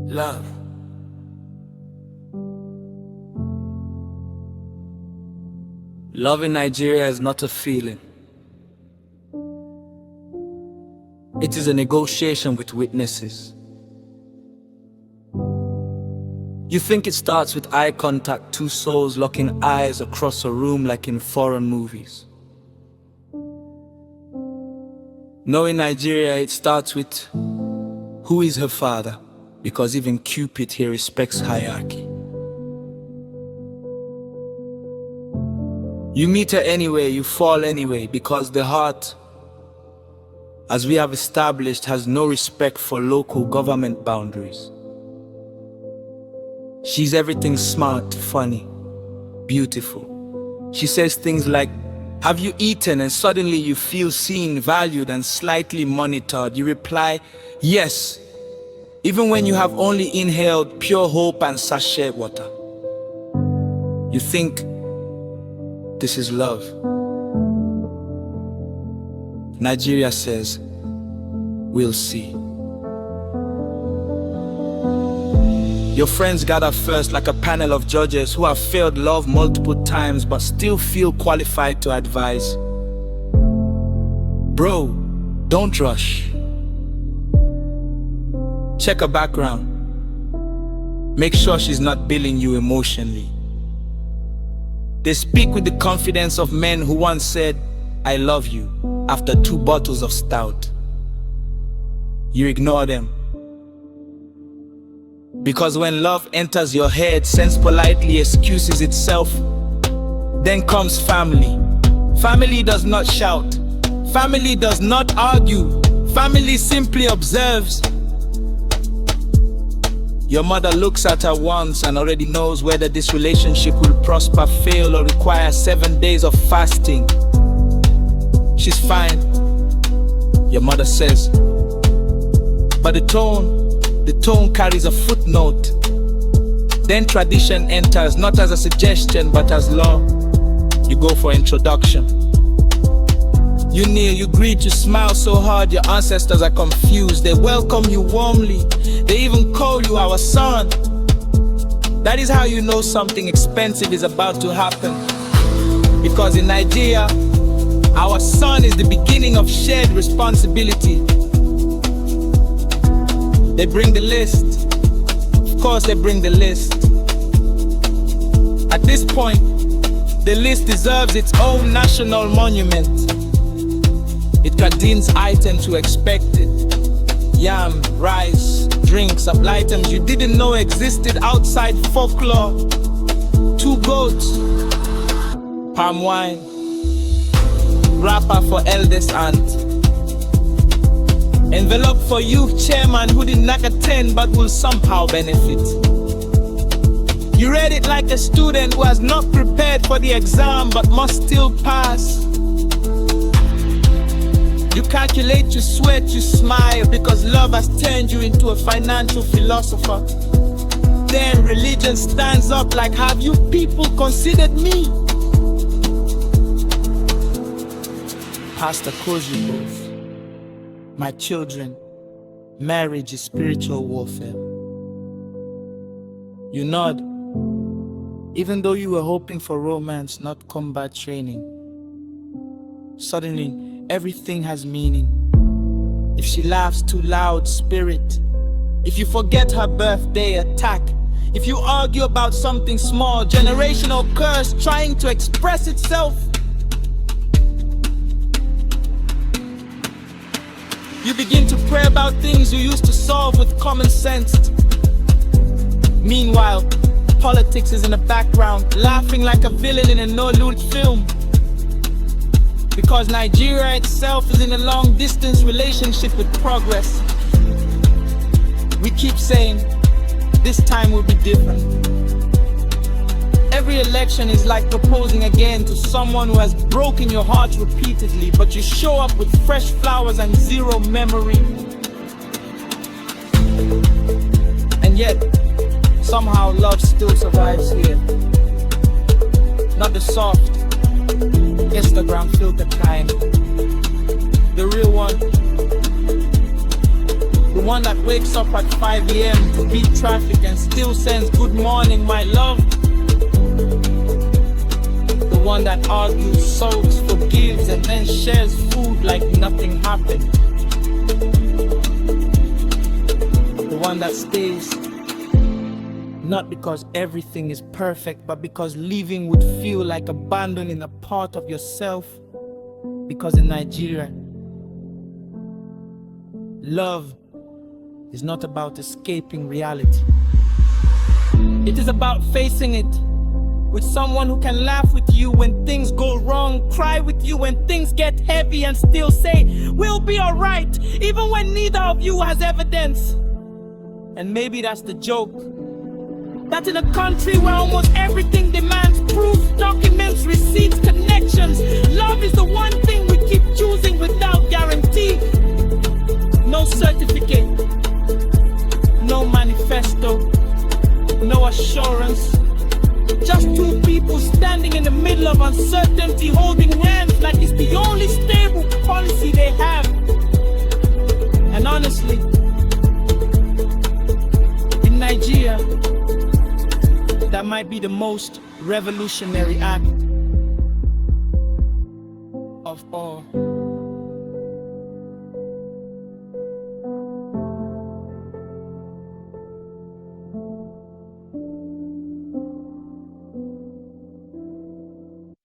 Love. Love in Nigeria is not a feeling. It is a negotiation with witnesses. You think it starts with eye contact, two souls locking eyes across a room like in foreign movies. No, in Nigeria it starts with who is her father, because even Cupid here respects hierarchy. You meet her anyway, you fall anyway, because the heart, as we have established, has no respect for local government boundaries. She's everything smart, funny, beautiful. She says things like, "Have you eaten?" and suddenly you feel seen, valued, and slightly monitored. You reply, "Yes," even when you have only inhaled pure hope and sachet water. You think, this is love. Nigeria says, we'll see. Your friends gather first like a panel of judges who have failed love multiple times but still feel qualified to advise. Bro, don't rush. Check her background. Make sure she's not billing you emotionally. They speak with the confidence of men who once said, "I love you," after 2 bottles of stout. You ignore them. Because when love enters your head, sense politely excuses itself. Then comes family. Family does not shout. Family does not argue. Family simply observes. Your mother looks at her once and already knows whether this relationship will prosper, fail, or require 7 days of fasting. She's fine, your mother says. But the tone carries a footnote. Then tradition enters, not as a suggestion, but as law. You go for introduction. You kneel, you greet, you smile so hard your ancestors are confused. They welcome you warmly. They even call you our son. That is how you know something expensive is about to happen. Because in Nigeria, our son is the beginning of shared responsibility. They bring the list. Of course they bring the list. At this point, the list deserves its own national monument. It contains items you expected. Yam, rice, drinks, some items you didn't know existed outside folklore. 2 goats, palm wine, wrapper for eldest aunt, envelope for youth chairman who did not attend but will somehow benefit. You read it like a student who has not prepared for the exam but must still pass. You calculate, you sweat, you smile because love has turned you into a financial philosopher. Then religion stands up like, have you people considered me? Pastor Kozubov, my children, marriage is spiritual warfare. You nod, even though you were hoping for romance, not combat training. Suddenly, everything has meaning. If she laughs too loud, spirit. If you forget her birthday, attack. If you argue about something small, generational curse trying to express itself. You begin to pray about things you used to solve with common sense. Meanwhile, politics is in the background, laughing like a villain in a Nollywood film. Because Nigeria itself is in a long-distance relationship with progress. We keep saying, this time will be different. Every election is like proposing again to someone who has broken your heart repeatedly, but you show up with fresh flowers and zero memory. And yet, somehow love still survives here. Not the soft, Instagram filter kind. The real one, who one that wakes up at 5 a.m. to beat traffic and still sends good morning, my love. The one that argues, sulks, forgives, and then shares food like nothing happened. The one that stays, not because everything is perfect, but because living would feel like abandoning a part of yourself. Because in Nigeria, love is not about escaping reality. It is about facing it with someone who can laugh with you when things go wrong, cry with you when things get heavy, and still say, "We'll be alright," even when neither of you has evidence. And maybe that's the joke. That in a country where almost everything demands proof, documents, receipts, connections, love is the one thing we keep choosing without guarantee. No certificate, no manifesto, no assurance. Just two people standing in the middle of uncertainty, holding hands like it's the only stable policy they have. And honestly, in Nigeria, that might be the most revolutionary act of all.